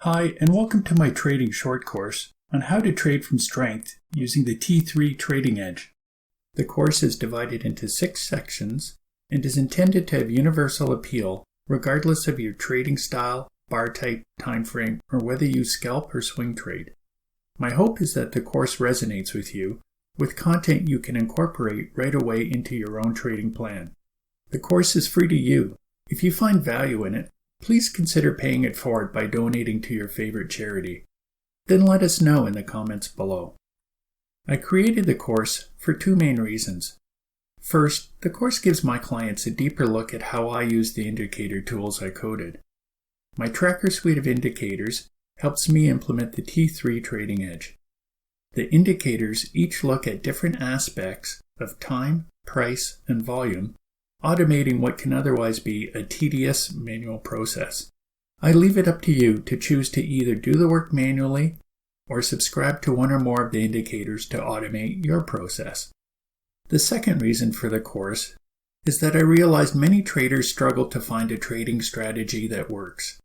Hi, and welcome to my trading short course on how to trade from strength using the T3 trading edge. The course is divided into 6 sections and is intended to have universal appeal regardless of your trading style, bar type, time frame, or whether you scalp or swing trade. My hope is that the course resonates with you, with content you can incorporate right away into your own trading plan. The course is free to you. If you find value in it, please consider paying it forward by donating to your favorite charity. Then let us know in the comments below. I created the course for 2 main reasons. First, the course gives my clients a deeper look at how I use the indicator tools I coded. My tracker suite of indicators helps me implement the T3 trading edge. The indicators each look at different aspects of time, price, and volume, automating what can otherwise be a tedious manual process. I leave it up to you to choose to either do the work manually or subscribe to one or more of the indicators to automate your process. The second reason for the course is that I realized many traders struggle to find a trading strategy that works.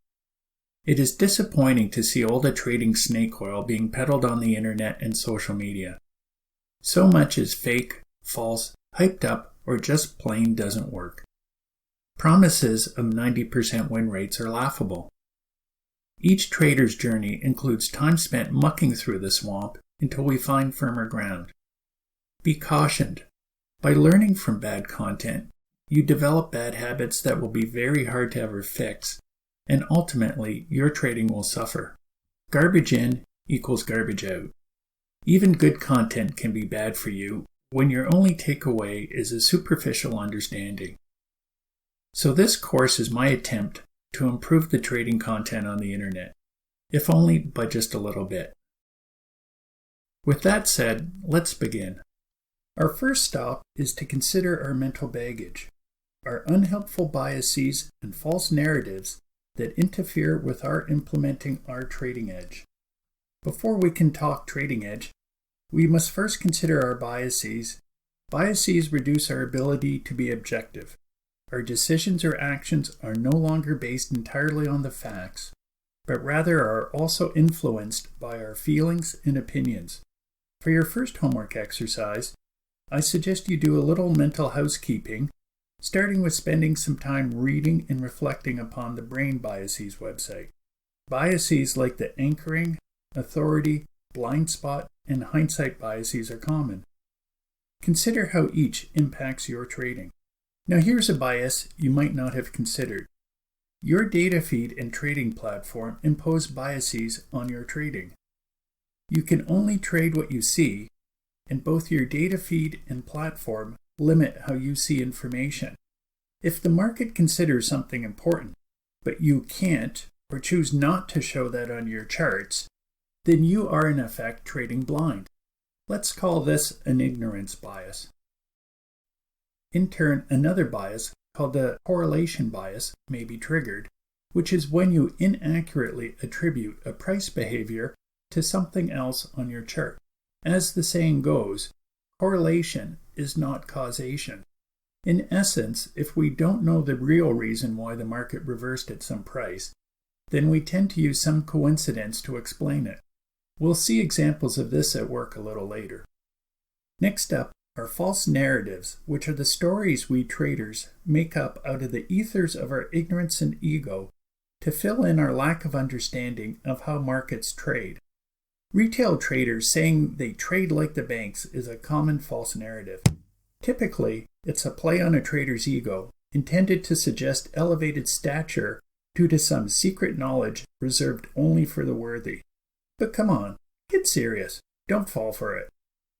It is disappointing to see all the trading snake oil being peddled on the internet and social media. So much is fake, false, hyped up, or just plain doesn't work. Promises of 90% win rates are laughable. Each trader's journey includes time spent mucking through the swamp until we find firmer ground. Be cautioned. By learning from bad content, you develop bad habits that will be very hard to ever fix, and ultimately your trading will suffer. Garbage in equals garbage out. Even good content can be bad for you when your only takeaway is a superficial understanding. So this course is my attempt to improve the trading content on the internet, if only by just a little bit. With that said, let's begin. Our first stop is to consider our mental baggage, our unhelpful biases and false narratives that interfere with our implementing our trading edge. Before we can talk trading edge, we must first consider our biases. Biases reduce our ability to be objective. Our decisions or actions are no longer based entirely on the facts, but rather are also influenced by our feelings and opinions. For your first homework exercise, I suggest you do a little mental housekeeping, starting with spending some time reading and reflecting upon the Brain Biases website. Biases like the anchoring, authority, blind spot, and hindsight biases are common. Consider how each impacts your trading. Now here's a bias you might not have considered. Your Datafeed and trading platform impose biases on your trading. You can only trade what you see, and both your Datafeed and platform limit how you see information. If the market considers something important, but you can't or choose not to show that on your charts, then you are in effect trading blind. Let's call this an ignorance bias. In turn, another bias called the correlation bias may be triggered, which is when you inaccurately attribute a price behavior to something else on your chart. As the saying goes, correlation is not causation. In essence, if we don't know the real reason why the market reversed at some price, then we tend to use some coincidence to explain it. We'll see examples of this at work a little later. Next up are false narratives, which are the stories we traders make up out of the ethers of our ignorance and ego to fill in our lack of understanding of how markets trade. Retail traders saying they trade like the banks is a common false narrative. Typically, it's a play on a trader's ego, intended to suggest elevated stature due to some secret knowledge reserved only for the worthy. But come on, get serious. Don't fall for it.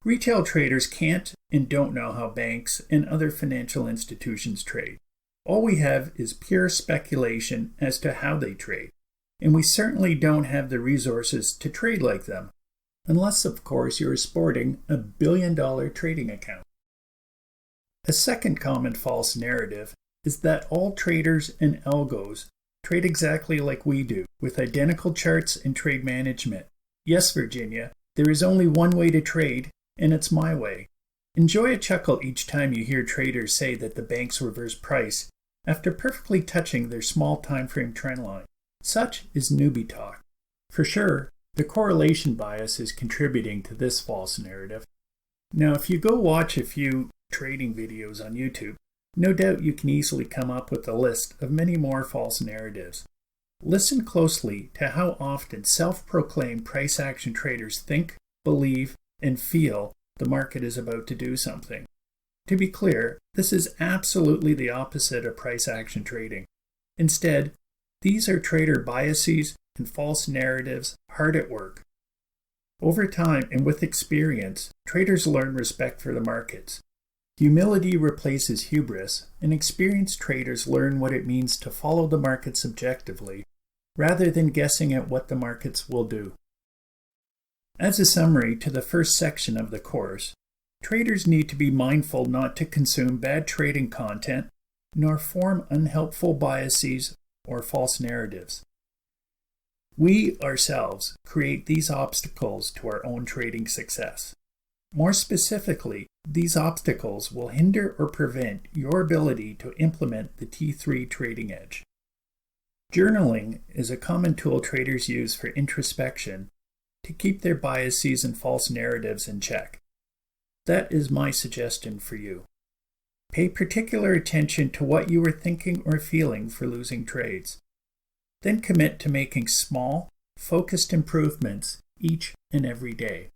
Retail traders can't and don't know how banks and other financial institutions trade. All we have is pure speculation as to how they trade, and we certainly don't have the resources to trade like them, unless of course you're sporting a billion-dollar trading account. A second common false narrative is that all traders and algos trade exactly like we do, with identical charts and trade management. Yes, Virginia, there is only one way to trade, and it's my way. Enjoy a chuckle each time you hear traders say that the banks reverse price after perfectly touching their small time frame trend line. Such is newbie talk. For sure, the correlation bias is contributing to this false narrative. Now, if you go watch a few trading videos on YouTube, no doubt you can easily come up with a list of many more false narratives. Listen closely to how often self-proclaimed price action traders think, believe, and feel the market is about to do something. To be clear, this is absolutely the opposite of price action trading. Instead, these are trader biases and false narratives hard at work. Over time and with experience, traders learn respect for the markets. Humility replaces hubris, and experienced traders learn what it means to follow the markets objectively, rather than guessing at what the markets will do. As a summary to the first section of the course, traders need to be mindful not to consume bad trading content, nor form unhelpful biases or false narratives. We ourselves create these obstacles to our own trading success. More specifically, these obstacles will hinder or prevent your ability to implement the T3 trading edge. Journaling is a common tool traders use for introspection to keep their biases and false narratives in check. That is my suggestion for you. Pay particular attention to what you are thinking or feeling for losing trades. Then commit to making small, focused improvements each and every day.